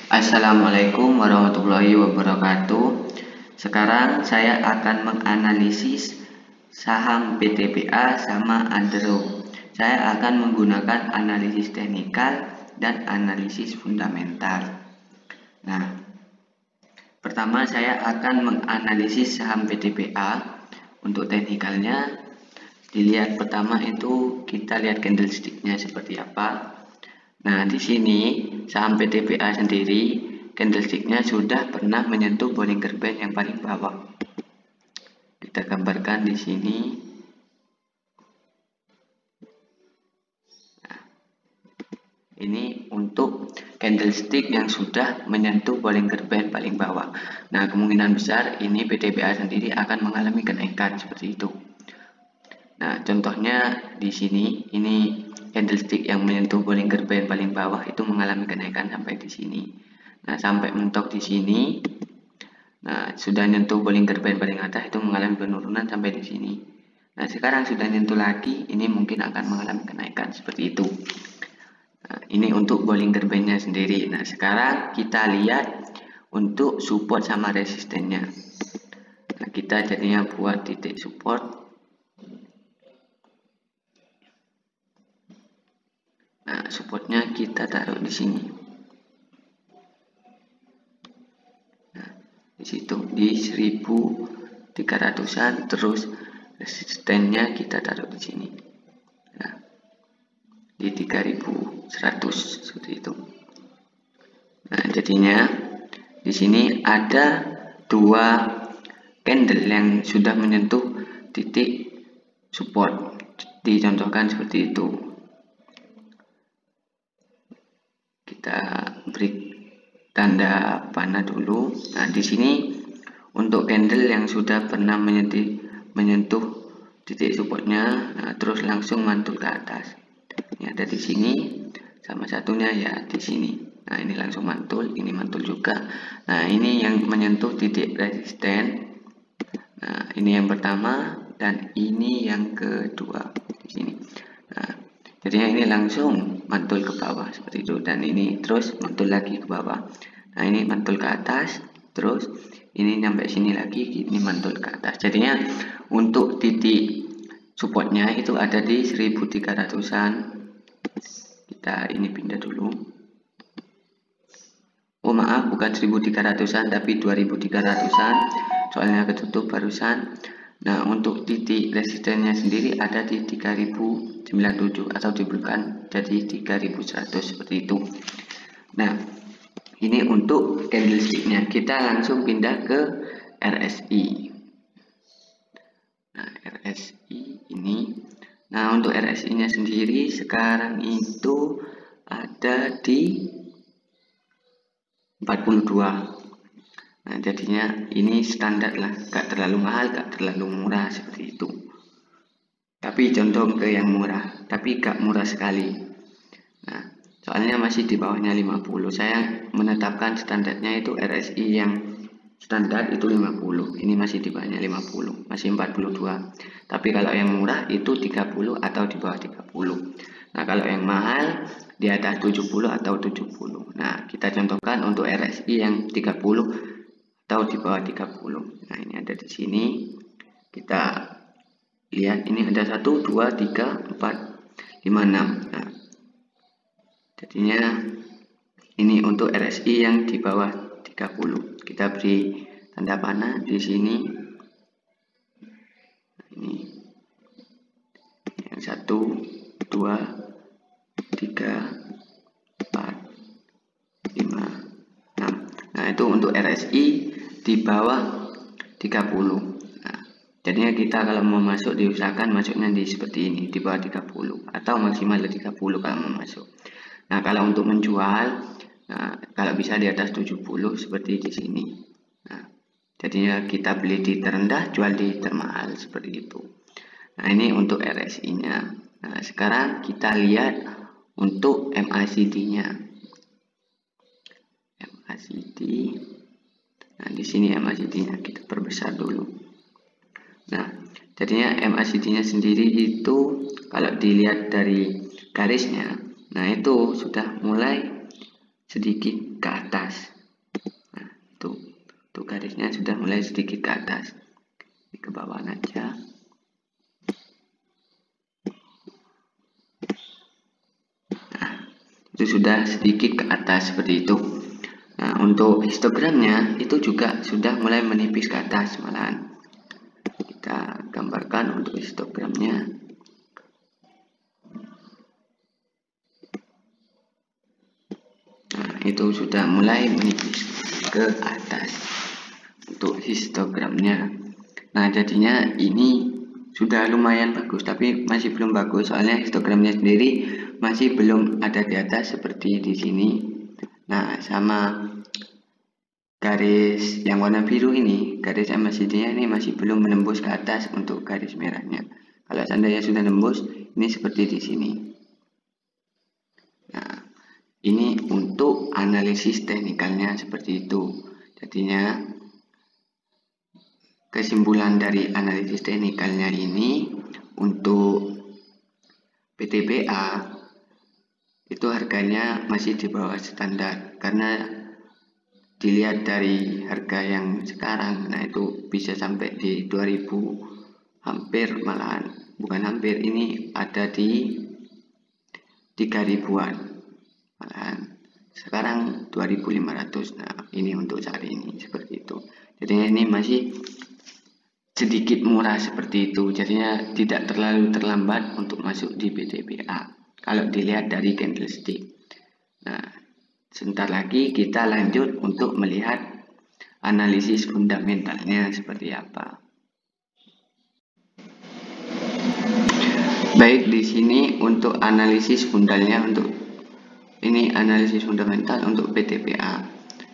Assalamualaikum warahmatullahi wabarakatuh. Sekarang saya akan menganalisis saham PTPA sama Andro. Saya akan menggunakan analisis teknikal dan analisis fundamental. Nah, pertama saya akan menganalisis saham PTPA. Untuk teknikalnya, dilihat pertama itu kita lihat candlestick-nya seperti apa. Nah, di sini saham PTPA sendiri candlestick-nya sudah pernah menyentuh Bollinger Band yang paling bawah. Kita gambarkan di sini. Nah, ini untuk candlestick yang sudah menyentuh Bollinger Band paling bawah. Nah, kemungkinan besar ini PTPA sendiri akan mengalami kenaikan seperti itu. Nah, contohnya di sini ini candlestick yang menyentuh Bollinger Band paling bawah itu mengalami kenaikan sampai di sini. Nah, sampai mentok di sini. Nah, sudah nyentuh Bollinger Band paling atas itu mengalami penurunan sampai di sini. Nah, sekarang sudah nyentuh lagi, ini mungkin akan mengalami kenaikan seperti itu. Nah, ini untuk Bollinger Band-nya sendiri. Nah, sekarang kita lihat untuk support sama resistennya. Nah, kita jadinya buat titik support. Nah, supportnya kita taruh di sini. Nah, di situ di 1300-an, terus resistennya kita taruh di sini. Nah, di 3100 seperti itu. Nah, jadinya di sini ada dua candle yang sudah menyentuh titik support. Dicontohkan seperti itu. Kita beri tanda panah dulu. Nah, di sini untuk candle yang sudah pernah menyentuh titik supportnya, nah, terus langsung mantul ke atas. Ini ada di sini, sama satunya ya di sini. Nah, ini langsung mantul, ini mantul juga. Nah, ini yang menyentuh titik resisten. Nah, ini yang pertama dan ini yang kedua di sini. Nah, jadinya ini langsung mantul ke bawah seperti itu, dan ini terus mantul lagi ke bawah. Nah, ini mantul ke atas, terus ini sampai sini lagi, ini mantul ke atas. Jadinya untuk titik supportnya itu ada di 1300-an. Kita ini pindah dulu. Oh, maaf, bukan 1300-an tapi 2300-an, soalnya ketutup barusan. Nah, untuk titik resistennya sendiri ada di 3097 atau diberikan jadi 3100 seperti itu. Nah, ini untuk candlestick-nya. Kita langsung pindah ke RSI. Nah, RSI ini. Nah, untuk RSI-nya sendiri sekarang itu ada di 42. Nah, jadinya ini standar lah, gak terlalu mahal, gak terlalu murah seperti itu. Tapi condong ke yang murah, tapi gak murah sekali. Nah, soalnya masih di bawahnya 50. Saya menetapkan standarnya itu RSI yang standar itu 50. Ini masih di bawahnya 50, masih 42. Tapi kalau yang murah itu 30 atau di bawah 30. Nah, kalau yang mahal di atas 70 atau 70. Nah, kita contohkan untuk RSI yang 30 atau di bawah 30. Nah, ini ada di sini. Kita lihat ini ada 1, 2, 3, 4, 5, 6. Nah, jadinya ini untuk RSI yang di bawah 30. Kita beri tanda panah di sini. Nah, ini yang 1, 2, 3, 4, 5, 6. Nah, itu untuk RSI di bawah 30. Nah, jadinya kita kalau mau masuk diusahakan masuknya di seperti ini, di bawah 30 atau maksimal 30 kalau mau masuk. Nah, kalau untuk menjual, nah, kalau bisa di atas 70 seperti di sini. Nah, jadinya kita beli di terendah, jual di termahal seperti itu. Nah, ini untuk RSI-nya. Nah, sekarang kita lihat untuk MACD-nya. MACD. Nah, di sini MACD-nya kita perbesar dulu. Nah, jadinya MACD-nya sendiri itu kalau dilihat dari garisnya, nah itu sudah mulai sedikit ke atas. Nah, itu garisnya sudah mulai sedikit ke atas. Ke bawah aja. Nah, itu sudah sedikit ke atas seperti itu. Nah, untuk histogramnya itu juga sudah mulai menipis ke atas malahan. Kita gambarkan untuk histogramnya. Nah, itu sudah mulai menipis ke atas untuk histogramnya. Nah, jadinya ini sudah lumayan bagus, tapi masih belum bagus soalnya histogramnya sendiri masih belum ada di atas seperti di sini. Nah, sama garis yang warna biru ini, garis MACD-nya ini masih belum menembus ke atas untuk garis merahnya. Kalau seandainya sudah nembus, ini seperti di sini. Nah, ini untuk analisis teknikalnya seperti itu. Jadinya kesimpulan dari analisis teknikalnya ini untuk PTBA itu harganya masih di bawah standar karena dilihat dari harga yang sekarang, nah itu bisa sampai di 2000, hampir malahan, bukan hampir, ini ada di 3000-an malahan, sekarang 2500. Nah, ini untuk saat ini seperti itu. Jadinya ini masih sedikit murah seperti itu, jadinya tidak terlalu terlambat untuk masuk di PTBA kalau dilihat dari candlestick. Nah, sebentar lagi kita lanjut untuk melihat analisis fundamentalnya seperti apa. Baik, di sini untuk analisis fundalnya, untuk ini analisis fundamental untuk PTBA.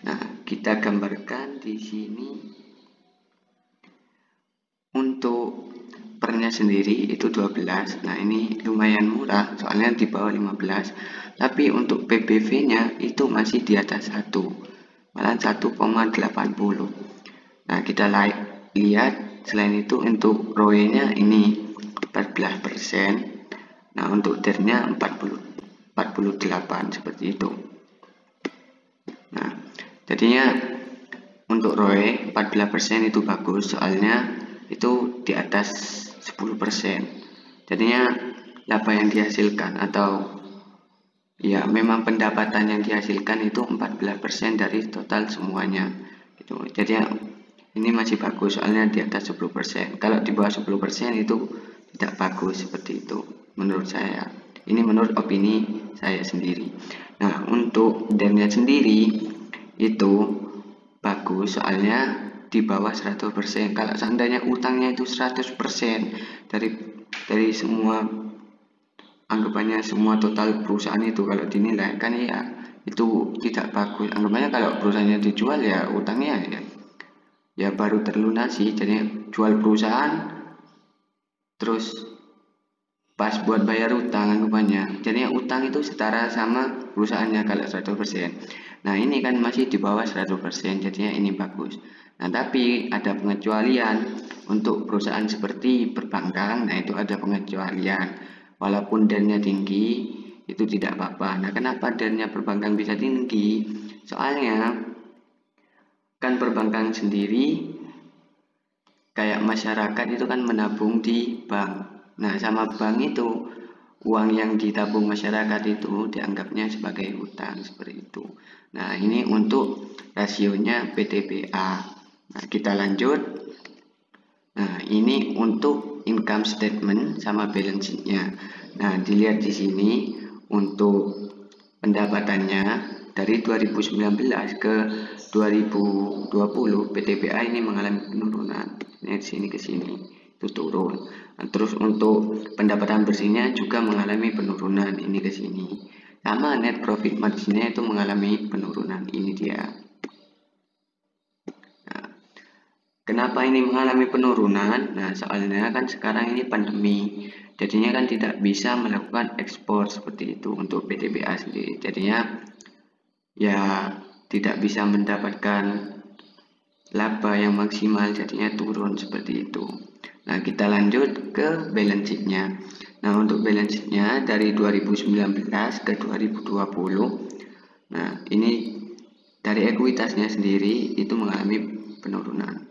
Nah, kita gambarkan di sini untuk pernya sendiri itu 12. Nah, ini lumayan murah soalnya di bawah 15. Tapi untuk PBV-nya itu masih di atas 1, malah 1,80. Nah, kita lihat selain itu untuk ROE-nya ini 14%. Nah, untuk DER-nya 48 seperti itu. Nah, jadinya untuk ROE 14% itu bagus soalnya itu di atas 10%. Jadinya laba yang dihasilkan atau ya memang pendapatan yang dihasilkan itu 14% dari total semuanya gitu. Jadi ini masih bagus soalnya di atas 10%. Kalau di bawah 10% itu tidak bagus seperti itu menurut saya. Ini menurut opini saya sendiri. Nah, untuk DER-nya sendiri itu bagus soalnya di bawah 100%. Kalau seandainya utangnya itu 100% dari semua, anggapannya semua total perusahaan itu kalau dinilai kan ya itu tidak bagus. Anggapannya kalau perusahaannya dijual ya utangnya ya baru terlunasi, jadi jual perusahaan terus pas buat bayar utang anggapannya, jadi utang itu setara sama perusahaannya kalau 100%. Nah, ini kan masih di bawah 100%, jadinya ini bagus. Nah, tapi ada pengecualian untuk perusahaan seperti perbankan. Nah, itu ada pengecualian, walaupun DER-nya tinggi itu tidak apa-apa. Nah, kenapa DER-nya perbankan bisa tinggi? Soalnya kan perbankan sendiri kayak masyarakat itu kan menabung di bank. Nah, sama bank itu uang yang ditabung masyarakat itu dianggapnya sebagai hutang seperti itu. Nah, ini untuk rasionya PTBA. Nah, kita lanjut. Nah, ini untuk income statement sama balance sheet-nya. Nah, dilihat di sini untuk pendapatannya dari 2019 ke 2020 PTBA ini mengalami penurunan. Dari sini ke sini itu turun. Nah, terus untuk pendapatan bersihnya juga mengalami penurunan, ini ke sini. Sama net profit marginnya itu mengalami penurunan, ini dia. Nah, kenapa ini mengalami penurunan? Nah, soalnya kan sekarang ini pandemi, jadinya kan tidak bisa melakukan ekspor seperti itu untuk PTBA sendiri. Jadinya ya tidak bisa mendapatkan laba yang maksimal, jadinya turun seperti itu. Nah, kita lanjut ke balance sheet-nya. Nah, untuk balance sheet-nya dari 2019 ke 2020. Nah, ini dari ekuitasnya sendiri itu mengalami penurunan.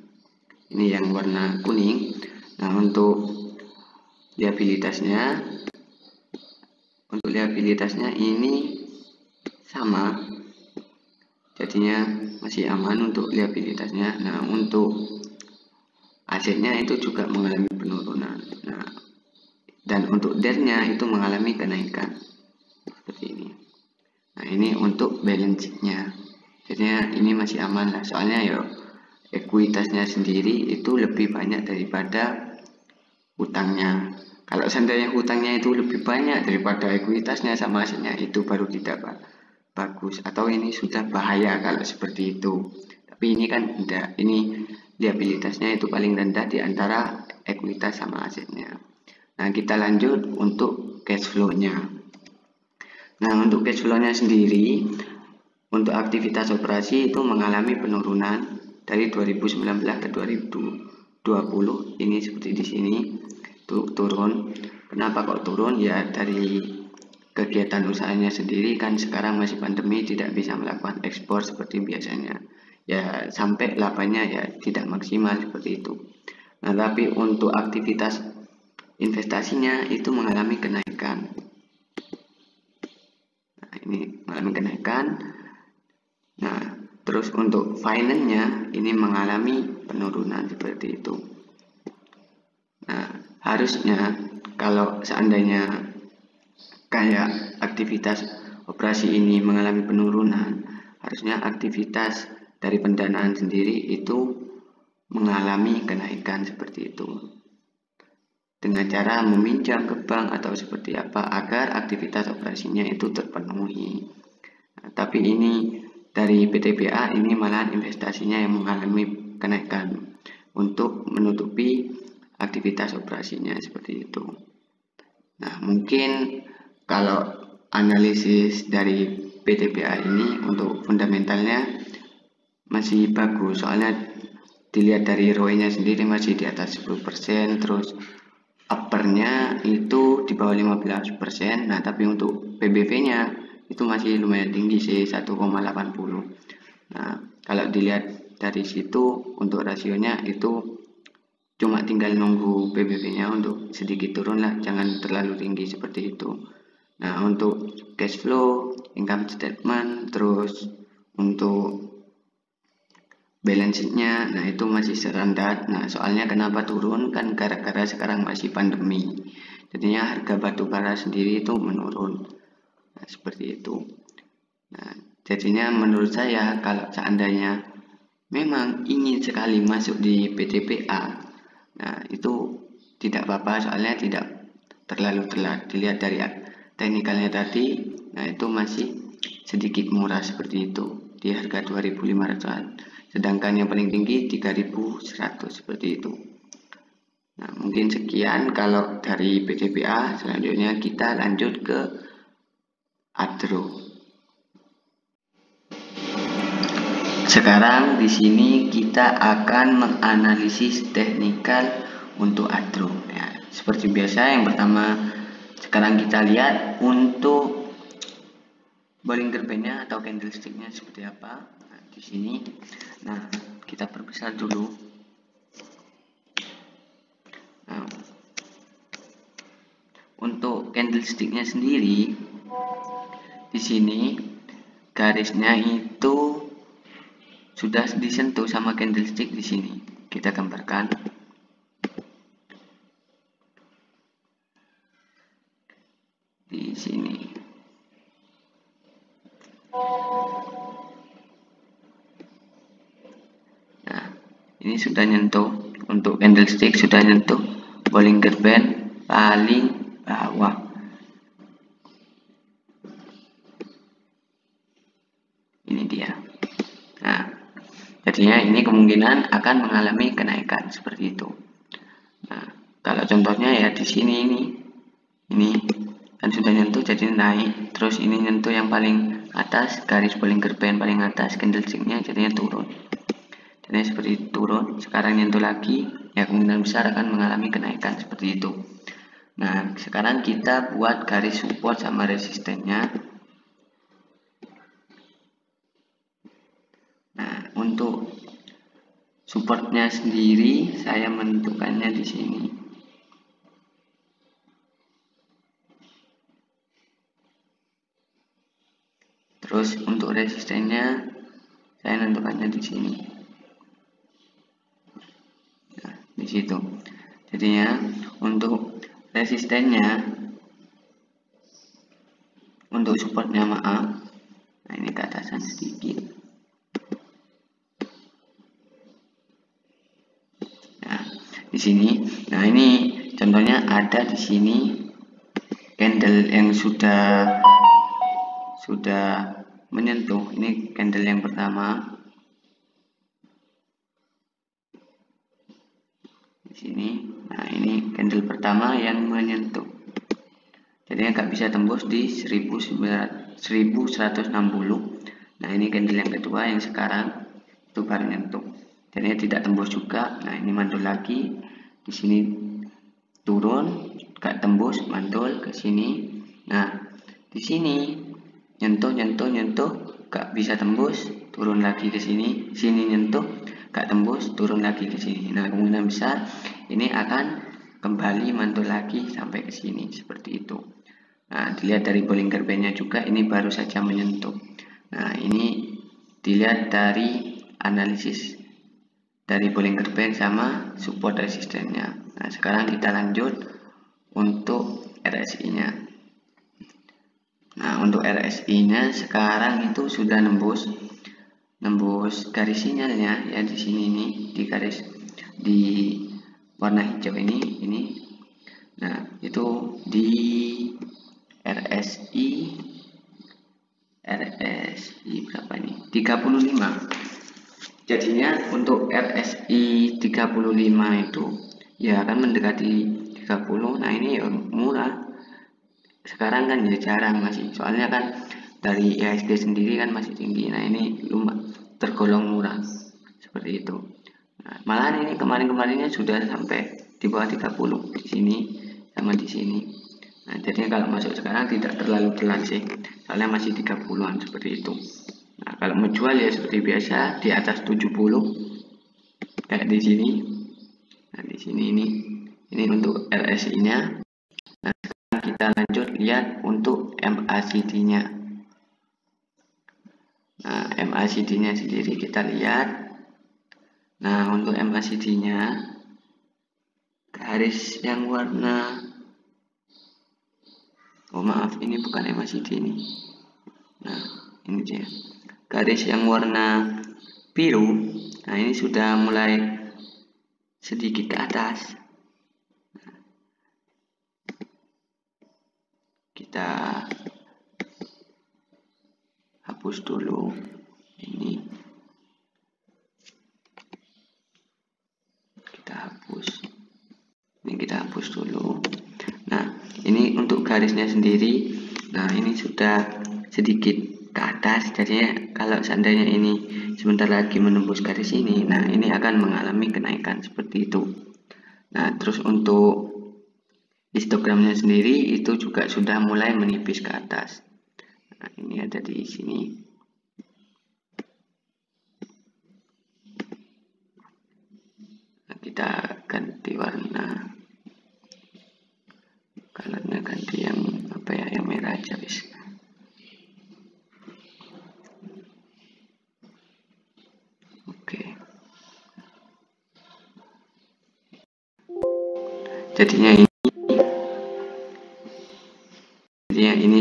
Ini yang warna kuning. Nah, untuk liabilitasnya ini sama, jadinya masih aman untuk liabilitasnya. Nah, untuk asetnya itu juga mengalami penurunan. Nah, dan untuk DER-nya itu mengalami kenaikan seperti ini. Nah, ini untuk balance sheet-nya. Jadinya ini masih aman lah, soalnya ya ekuitasnya sendiri itu lebih banyak daripada hutangnya. Kalau seandainya hutangnya itu lebih banyak daripada ekuitasnya sama asetnya, itu baru tidak bagus, atau ini sudah bahaya kalau seperti itu. Tapi ini kan tidak, ini liabilitasnya itu paling rendah di antara ekuitas sama asetnya. Nah, kita lanjut untuk cash flow-nya. Nah, untuk cash flow-nya sendiri, untuk aktivitas operasi itu mengalami penurunan dari 2019 ke 2020. Ini seperti di sini turun. Kenapa kok turun? Ya dari kegiatan usahanya sendiri kan sekarang masih pandemi, tidak bisa melakukan ekspor seperti biasanya. Ya sampai labanya ya tidak maksimal seperti itu. Nah, tapi untuk aktivitas investasinya itu mengalami kenaikan. Nah, ini mengalami kenaikan. Nah, terus untuk finance-nya ini mengalami penurunan seperti itu. Nah, harusnya kalau seandainya kayak aktivitas operasi ini mengalami penurunan, harusnya aktivitas dari pendanaan sendiri itu mengalami kenaikan seperti itu. Dengan cara meminjam ke bank atau seperti apa agar aktivitas operasinya itu terpenuhi. Nah, tapi ini dari PTBA ini malah investasinya yang mengalami kenaikan untuk menutupi aktivitas operasinya seperti itu. Nah, mungkin kalau analisis dari PTBA ini untuk fundamentalnya masih bagus, soalnya dilihat dari ROE-nya sendiri masih di atas 10%, terus uppernya itu di bawah 15%. Nah, tapi untuk PBV-nya itu masih lumayan tinggi sih, 1,80. Nah, kalau dilihat dari situ untuk rasionya itu cuma tinggal nunggu PBV-nya untuk sedikit turun lah, jangan terlalu tinggi seperti itu. Nah, untuk cash flow, income statement, terus untuk balance sheet-nya, nah itu masih standar. Nah, soalnya kenapa turun kan gara-gara sekarang masih pandemi, jadinya harga batu bara sendiri itu menurun. Nah, seperti itu. Nah, jadinya menurut saya kalau seandainya memang ingin sekali masuk di PTBA, nah itu tidak apa-apa, soalnya tidak terlalu telat. Dilihat dari teknikalnya tadi, nah itu masih sedikit murah seperti itu, di harga 2.500-an. Sedangkan yang paling tinggi 3.100 seperti itu. Nah, mungkin sekian kalau dari PTBA. Selanjutnya kita lanjut ke Adro. Sekarang di sini kita akan menganalisis teknikal untuk Adro. Ya, seperti biasa, yang pertama sekarang kita lihat untuk Bollinger Band-nya atau candlestick-nya seperti apa. Nah, di sini, nah kita perbesar dulu. Nah, untuk candlestick-nya sendiri, di sini garisnya itu sudah disentuh sama candlestick di sini. Kita gambarkan. Di sini. Nah, ini sudah nyentuh, untuk candlestick sudah nyentuh Bollinger Band paling bawah. Ini dia. Nah, jadinya ini kemungkinan akan mengalami kenaikan seperti itu. Nah, kalau contohnya ya di sini ini kan sudah nyentuh jadi naik, terus ini nyentuh yang paling atas, garis Bollinger Band paling atas, candlestick-nya jadinya turun. Jadinya seperti itu, turun, sekarang nyentuh lagi, ya kemungkinan besar akan mengalami kenaikan seperti itu. Nah, sekarang kita buat garis support sama resistennya. supportnya sendiri saya menentukannya di sini. Terus untuk resistennya saya menentukannya di sini. Nah, di situ. Jadinya untuk resistennya, untuk supportnya maaf. Nah, ini ke atasan sedikit. Nah, di sini. Nah, ini contohnya ada di sini candle yang sudah menyentuh. Ini candle yang pertama. Di sini. Nah, ini candle pertama yang menyentuh. Jadinya nggak bisa tembus di 1160. Nah, ini candle yang kedua yang sekarang itu baru nyentuh. Jadinya tidak tembus juga. Nah, ini mantul lagi. Di sini turun, nggak tembus, mantul ke sini. Nah, di sini nyentuh, nggak bisa tembus, turun lagi ke sini. Sini nyentuh, nggak tembus, turun lagi ke sini. Nah, kemungkinan besar ini akan kembali mantul lagi sampai ke sini seperti itu. Nah, dilihat dari Bollinger Band-nya juga ini baru saja menyentuh. Nah, ini dilihat dari analisis dari Bollinger Band sama support resistennya. Nah, sekarang kita lanjut untuk RSI-nya. Nah, untuk RSI-nya sekarang itu sudah nembus garis sinyalnya ya di sini nih, di garis di warna hijau ini. Nah, itu di RSI berapa nih? 35. Jadinya untuk RSI 35 itu ya akan mendekati 30. Nah, ini ya murah. Sekarang kan ya jarang masih. Soalnya kan dari IHSG sendiri kan masih tinggi. Nah, ini tergolong murah. Seperti itu. Nah, malahan ini kemarin-kemarinnya sudah sampai di bawah 30 di sini sama di sini. Nah, jadi kalau masuk sekarang tidak terlalu telat sih, soalnya masih 30-an seperti itu. Nah, kalau mau jual ya seperti biasa di atas 70 kayak di sini. Nah, di sini ini untuk RSI-nya. Nah, sekarang kita lanjut lihat untuk MACD-nya. Nah, MACD-nya sendiri kita lihat. Nah, untuk MACD-nya garis yang warna, oh maaf, ini bukan MACD ini. Nah, ini dia. Garis yang warna biru. Nah, ini sudah mulai sedikit ke atas. Kita hapus dulu ini. Kita hapus dulu. Nah, ini untuk garisnya sendiri. Nah, ini sudah sedikit ke atas. Jadinya kalau seandainya ini sebentar lagi menembus garis ini, nah ini akan mengalami kenaikan seperti itu. Nah, terus untuk histogramnya sendiri itu juga sudah mulai menipis ke atas. Nah, ini ada di sini. Nah, kita ganti warna. Colornya ganti yang apa ya, yang merah aja guys. Oke. Jadinya ini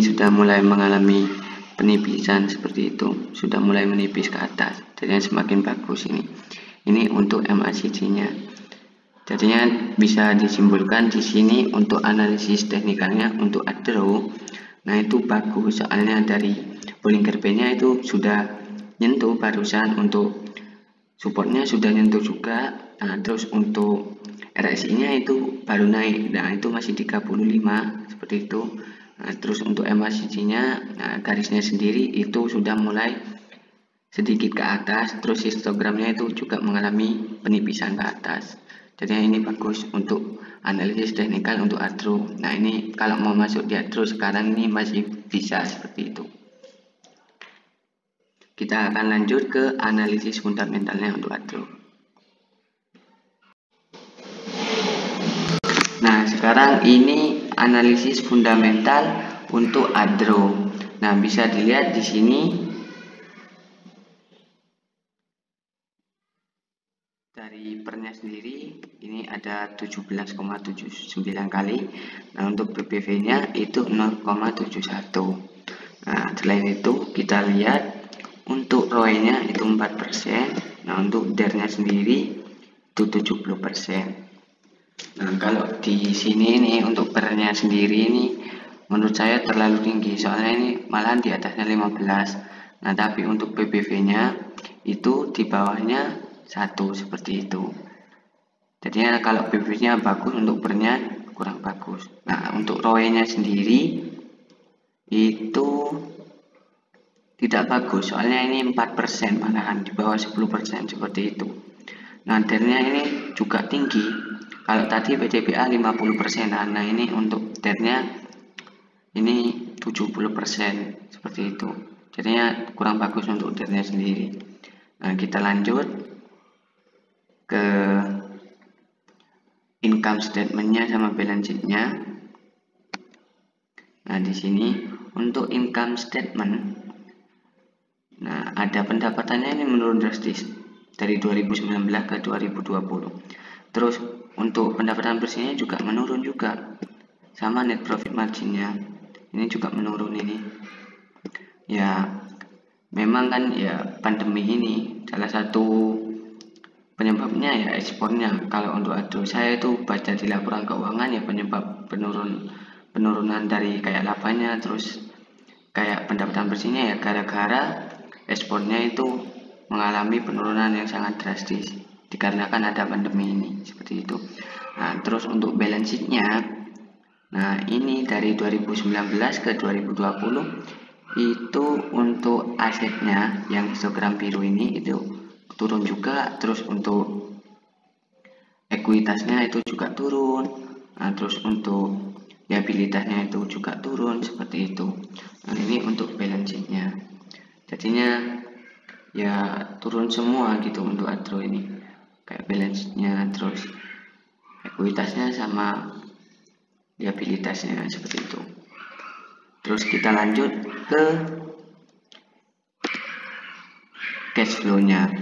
sudah mulai mengalami penipisan seperti itu, sudah mulai menipis ke atas. Jadinya semakin bagus ini. Ini untuk MACD-nya. Jadinya bisa disimpulkan di sini untuk analisis teknikalnya untuk ADRO. Nah, itu bagus soalnya dari Bollinger Band-nya itu sudah nyentuh barusan, untuk supportnya sudah nyentuh juga. Nah, terus untuk RSI-nya itu baru naik. Nah, itu masih 35 seperti itu. Nah, terus untuk MACD-nya, nah, garisnya sendiri itu sudah mulai sedikit ke atas. Terus histogramnya itu juga mengalami penipisan ke atas. Jadi ini bagus untuk analisis teknikal untuk ADRO. Nah, ini kalau mau masuk di ADRO sekarang ini masih bisa seperti itu. Kita akan lanjut ke analisis fundamentalnya untuk ADRO. sekarang ini analisis fundamental untuk Adro. Nah, bisa dilihat di sini dari pernya sendiri ini ada 17,79 kali. Nah, untuk PPV-nya itu 0,71. Nah, selain itu kita lihat untuk ROE-nya itu 4%. Nah, untuk DER-nya sendiri itu 70%. Nah, kalau di sini nih untuk pernya sendiri ini menurut saya terlalu tinggi, soalnya ini malahan di atasnya 15. Nah, tapi untuk PPV-nya itu di bawahnya 1 seperti itu. Jadinya kalau PPV-nya bagus, untuk pernya kurang bagus. Nah, untuk ROE-nya sendiri itu tidak bagus, soalnya ini 4%, malahan di bawah 10% seperti itu. Nah, DER-nya ini juga tinggi. Kalau tadi PDPA 50%, nah ini untuk DER-nya ini 70% seperti itu. Jadinya kurang bagus untuk DER-nya sendiri. Nah, kita lanjut ke income statement-nya sama balance sheet-nya. Nah, di sini untuk income statement, nah ada pendapatannya ini menurun drastis dari 2019 ke 2020. Terus untuk pendapatan bersihnya juga menurun juga, sama net profit marginnya ini juga menurun ini. Ya memang kan ya pandemi ini salah satu penyebabnya ya ekspornya. Kalau untuk Adro saya itu baca di laporan keuangan ya penyebab penurunan dari kayak labanya, terus kayak pendapatan bersihnya ya gara-gara ekspornya itu mengalami penurunan yang sangat drastis dikarenakan ada pandemi ini seperti itu. Nah, terus untuk balance sheet-nya, nah ini dari 2019 ke 2020 itu untuk asetnya yang histogram biru ini itu turun juga, terus untuk ekuitasnya itu juga turun. Nah, terus untuk liabilitasnya itu juga turun seperti itu. Nah, ini untuk balance sheet-nya. Jadinya ya turun semua gitu untuk Adro ini, kayak balance-nya, terus ekuitasnya sama liabilitasnya seperti itu. Terus kita lanjut ke cash flow-nya.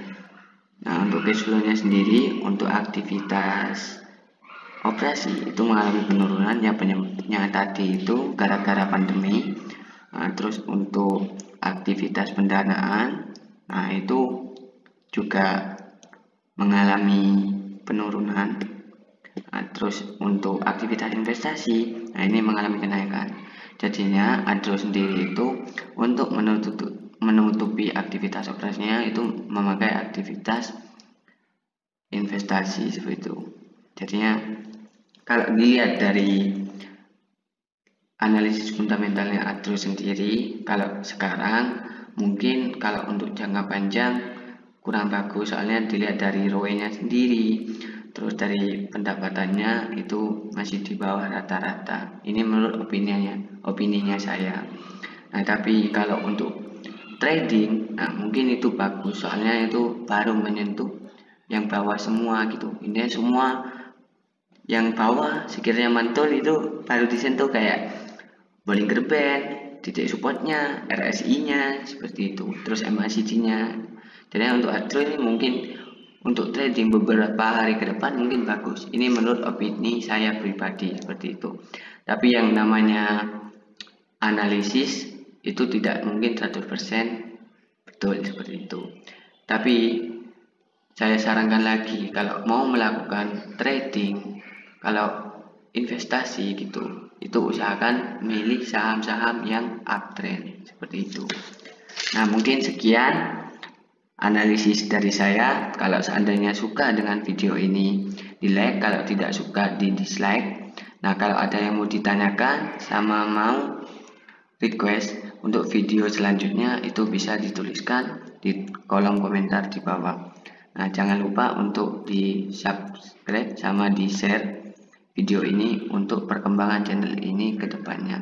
Nah, untuk cash flow-nya sendiri untuk aktivitas operasi itu mengalami penurunan, ya penyebabnya tadi itu gara-gara pandemi. Nah, terus untuk aktivitas pendanaan, nah itu juga mengalami penurunan. Nah, terus untuk aktivitas investasi, nah ini mengalami kenaikan. Jadinya Adro sendiri itu untuk menutupi aktivitas operasinya itu memakai aktivitas investasi seperti itu. Jadinya kalau dilihat dari analisis fundamentalnya Adro sendiri, kalau sekarang mungkin kalau untuk jangka panjang kurang bagus, soalnya dilihat dari ROE-nya sendiri, terus dari pendapatannya itu masih di bawah rata-rata. Ini menurut opininya saya. Nah, tapi kalau untuk trading, nah mungkin itu bagus, soalnya itu baru menyentuh yang bawah semua gitu. Ini semua yang bawah sekiranya mantul itu baru disentuh kayak Bollinger Band, titik supportnya, RSI-nya seperti itu, terus MACD-nya. Jadi untuk Adro ini mungkin untuk trading beberapa hari ke depan mungkin bagus. Ini menurut opini saya pribadi seperti itu. Tapi yang namanya analisis itu tidak mungkin 100% betul seperti itu. Tapi saya sarankan lagi, kalau mau melakukan trading, kalau investasi gitu, itu usahakan milih saham-saham yang uptrend seperti itu. Nah, mungkin sekian analisis dari saya. Kalau seandainya suka dengan video ini, di like, kalau tidak suka di dislike. Nah, kalau ada yang mau ditanyakan sama mau request untuk video selanjutnya, itu bisa dituliskan di kolom komentar di bawah. Nah, jangan lupa untuk di subscribe sama di share video ini untuk perkembangan channel ini ke depannya.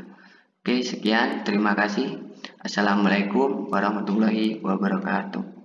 Oke, sekian, terima kasih. Assalamualaikum warahmatullahi wabarakatuh.